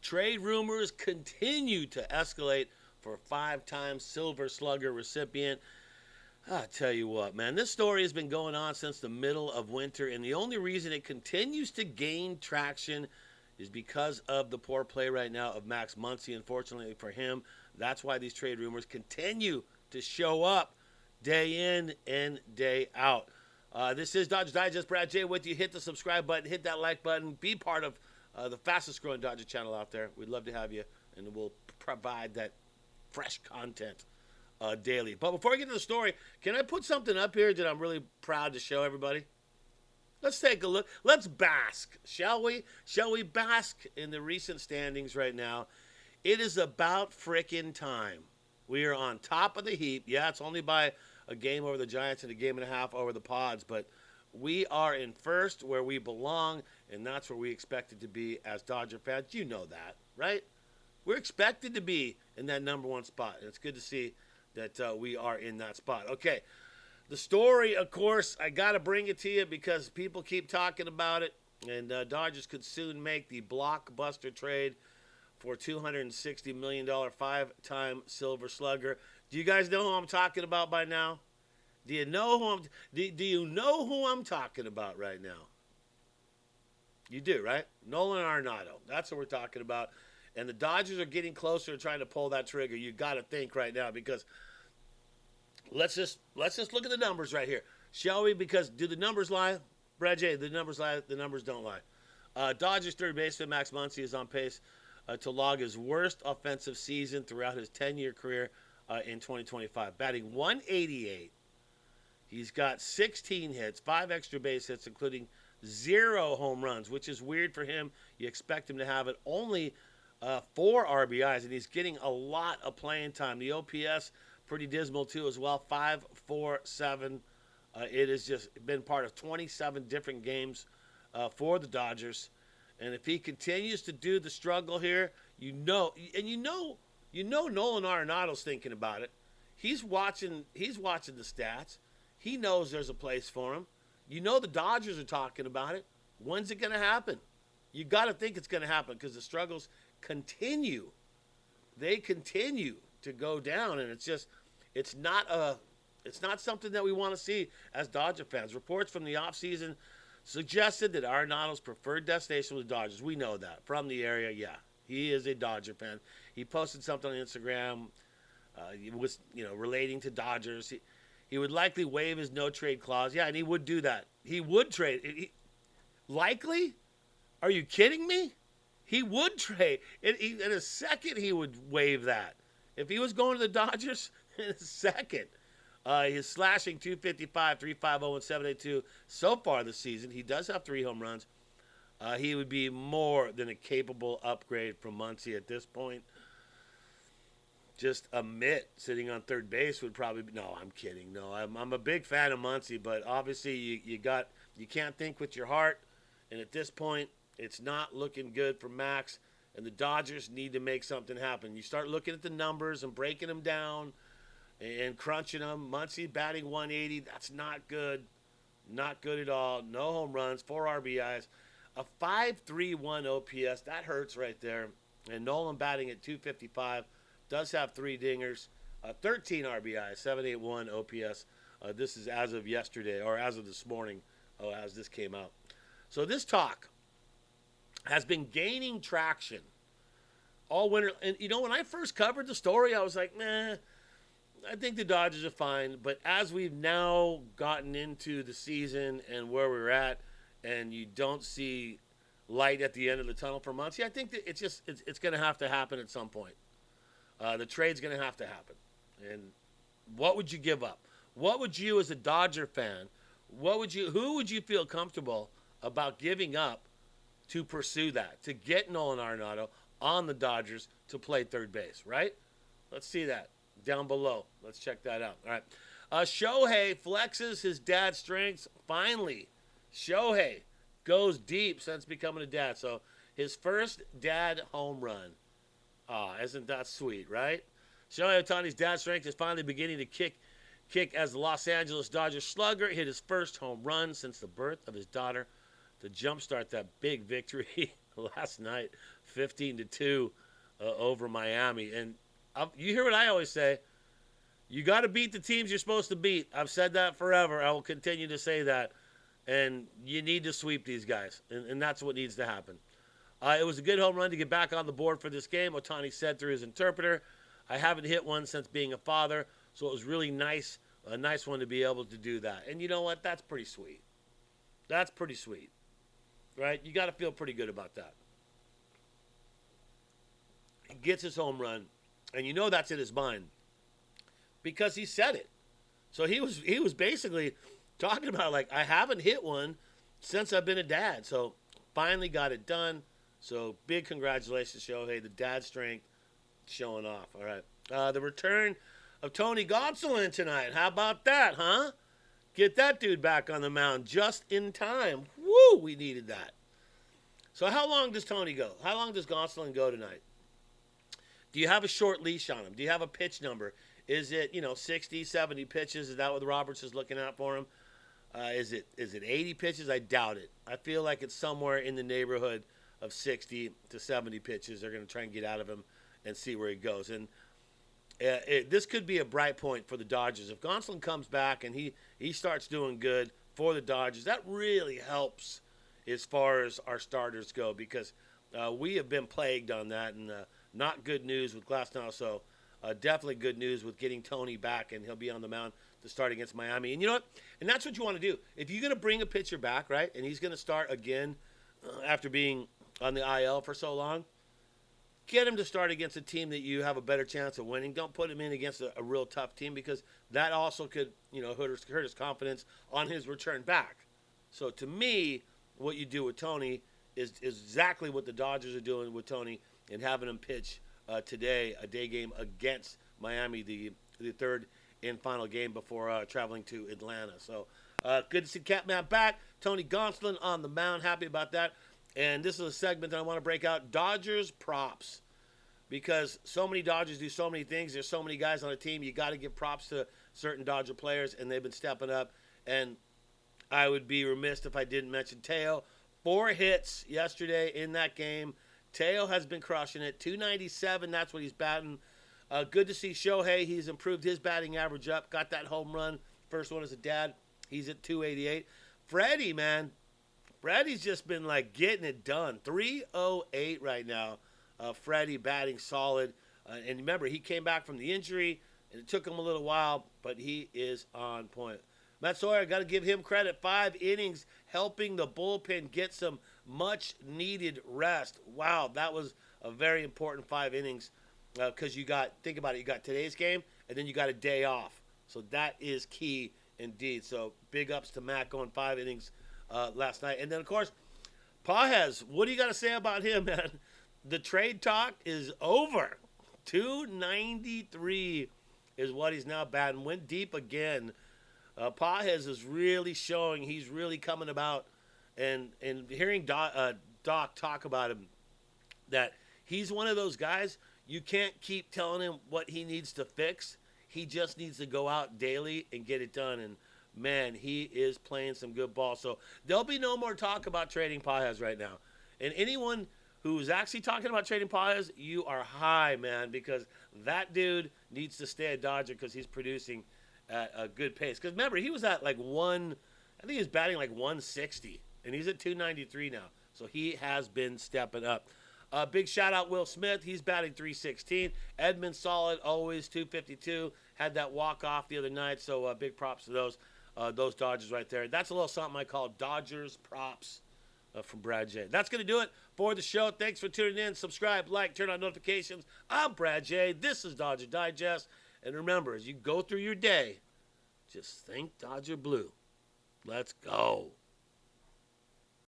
Trade rumors continue to escalate for 5-time Silver Slugger recipient. I tell you what, man, this story has been going on since the middle of winter, and the only reason it continues to gain traction is because of the poor play right now of Max Muncy. Unfortunately for him, that's why these trade rumors continue to show up day in and day out. This is Dodger Digest. Brad J with you. Hit the subscribe button. Hit that like button. Be part of the fastest growing Dodger channel out there. We'd love to have you, and we'll provide that fresh content daily. But before I get to the story, can I put something up here that I'm really proud to show everybody? Let's take a look. Let's bask, shall we? Shall we bask in the recent standings right now? It is about frickin' time. We are on top of the heap. Yeah, it's only by a game over the Giants and a game and a half over the Pods, but we are in first where we belong, and that's where we expected to be as Dodger fans. You know that, right? We're expected to be in that number one spot, and it's good to see that we are in that spot. Okay, the story, of course, I got to bring it to you because people keep talking about it, and Dodgers could soon make the blockbuster trade for $260 million 5-time Silver Slugger. Do you guys know who I'm talking about by now? Do you know who I'm talking about right now? You do, right? Nolan Arenado. That's what we're talking about. And the Dodgers are getting closer to trying to pull that trigger. You got to think right now because let's just look at the numbers right here, shall we? Because do the numbers lie? Brad J, the numbers lie. The numbers don't lie. Dodgers third baseman Max Muncy is on pace to log his worst offensive season throughout his 10-year career in 2025. Batting 188. He's got 16 hits, 5 extra base hits, including 0 home runs, which is weird for him. You expect him to have it. Only 4 RBIs, and he's getting a lot of playing time. The OPS, pretty dismal too as well, 5.47. It has just been part of 27 different games for the Dodgers. And if he continues to do the struggle here, you know Nolan Arenado's thinking about it. He's watching the stats. He knows there's a place for him. You know the Dodgers are talking about it. When's it going to happen? You got to think it's going to happen because the struggles continue. They continue to go down, and it's not something that we want to see as Dodger fans. Reports from the offseason suggested that Arenado's preferred destination was the Dodgers. We know that from the area. Yeah, he is a Dodger fan. He posted something on Instagram. Was relating to Dodgers. He would likely waive his no trade clause. Yeah, and he would do that. He would trade. Likely? Are you kidding me? He would trade. In a second, he would waive that. If he was going to the Dodgers, in a second. He's slashing 255, 350, and 782 so far this season. He does have 3 home runs. He would be more than a capable upgrade from Muncy at this point. Just a mitt sitting on third base would probably be. No, I'm kidding. No, I'm a big fan of Muncy, but obviously you can't think with your heart, and at this point, it's not looking good for Max, and the Dodgers need to make something happen. You start looking at the numbers and breaking them down and crunching them. Muncy batting 180, that's not good. Not good at all. No home runs, 4 RBIs, a 5.31 OPS. That hurts right there. And Nolan batting at 255. Does have 3 dingers, 13 RBIs, 781 OPS. This is as of yesterday, or as of this morning, as this came out. So this talk has been gaining traction all winter. And, when I first covered the story, I was like, I think the Dodgers are fine. But as we've now gotten into the season and where we're at, and you don't see light at the end of the tunnel for months, I think that it's going to have to happen at some point. The trade's going to have to happen. And what would you give up? What would you, as a Dodger fan, who would you feel comfortable about giving up to pursue that, to get Nolan Arenado on the Dodgers to play third base, right? Let's see that down below. Let's check that out. All right. Shohei flexes his dad's strengths. Finally, Shohei goes deep since becoming a dad. So his first dad home run. Isn't that sweet, right? Shohei Ohtani's dad strength is finally beginning to kick as the Los Angeles Dodgers slugger hit his first home run since the birth of his daughter to jumpstart that big victory last night. 15-2 over Miami. And you hear what I always say. You got to beat the teams you're supposed to beat. I've said that forever. I will continue to say that. And you need to sweep these guys. And that's what needs to happen. It was a good home run to get back on the board for this game. Ohtani said through his interpreter, I haven't hit one since being a father. So it was really nice, a nice one to be able to do that. And you know what? That's pretty sweet. That's pretty sweet. Right? You got to feel pretty good about that. He gets his home run. And you know that's in his mind. Because he said it. So he was basically talking about, like, I haven't hit one since I've been a dad. So finally got it done. So big congratulations, Shohei. The dad strength showing off. All right. The return of Tony Gonsolin tonight. How about that, huh? Get that dude back on the mound just in time. Woo, we needed that. So how long does Tony go? How long does Gonsolin go tonight? Do you have a short leash on him? Do you have a pitch number? Is it, 60, 70 pitches? Is that what Roberts is looking at for him? Is it 80 pitches? I doubt it. I feel like it's somewhere in the neighborhood of 60 to 70 pitches. They're going to try and get out of him and see where he goes. And this could be a bright point for the Dodgers. If Gonsolin comes back and he starts doing good for the Dodgers, that really helps as far as our starters go, because we have been plagued on that, and not good news with Glasnow. So definitely good news with getting Tony back, and he'll be on the mound to start against Miami. And you know what? And that's what you want to do. If you're going to bring a pitcher back, right, and he's going to start again after being on the IL for so long, get him to start against a team that you have a better chance of winning. Don't put him in against a real tough team, because that also could, hurt his confidence on his return back. So to me, what you do with Tony is exactly what the Dodgers are doing with Tony, and having him pitch today, a day game against Miami, the third and final game before traveling to Atlanta. So good to see Catman back. Tony Gonsolin on the mound. Happy about that. And this is a segment that I want to break out. Dodgers props. Because so many Dodgers do so many things. There's so many guys on the team. You got to give props to certain Dodger players, and they've been stepping up. And I would be remiss if I didn't mention Teo. 4 hits yesterday in that game. Teo has been crushing it. 297, that's what he's batting. Good to see Shohei. He's improved his batting average up. Got that home run. First one as a dad. He's at 288. Freddie, man. Freddie's just been, getting it done. 308 right now. Freddie batting solid. And remember, he came back from the injury, and it took him a little while, but he is on point. Matt Sawyer, got to give him credit. 5 innings, helping the bullpen get some much-needed rest. Wow, that was a very important 5 innings, because think about it, you got today's game, and then you got a day off. So that is key indeed. So big ups to Matt going 5 innings last night. And then, of course, Pajes, what do you got to say about him, man? The trade talk is over. 293 is what he's now batting. Went deep again. Pajes is really showing he's really coming about. And hearing Doc talk about him, that he's one of those guys, you can't keep telling him what he needs to fix. He just needs to go out daily and get it done. And, man, he is playing some good ball. So there'll be no more talk about trading Pajes right now. And anyone who's actually talking about trading Pajes, you are high, man, because that dude needs to stay a Dodger, because he's producing at a good pace. Because remember, he was at I think he was batting 160, and he's at 293 now. So he has been stepping up. Big shout out Will Smith. He's batting 316. Edmund solid, always 252. Had that walk off the other night. So big props to those Dodgers right there. That's a little something I call Dodgers props from Brad J. That's going to do it for the show. Thanks for tuning in. Subscribe, like, turn on notifications. I'm Brad J. This is Dodger Digest. And remember, as you go through your day, just think Dodger Blue. Let's go.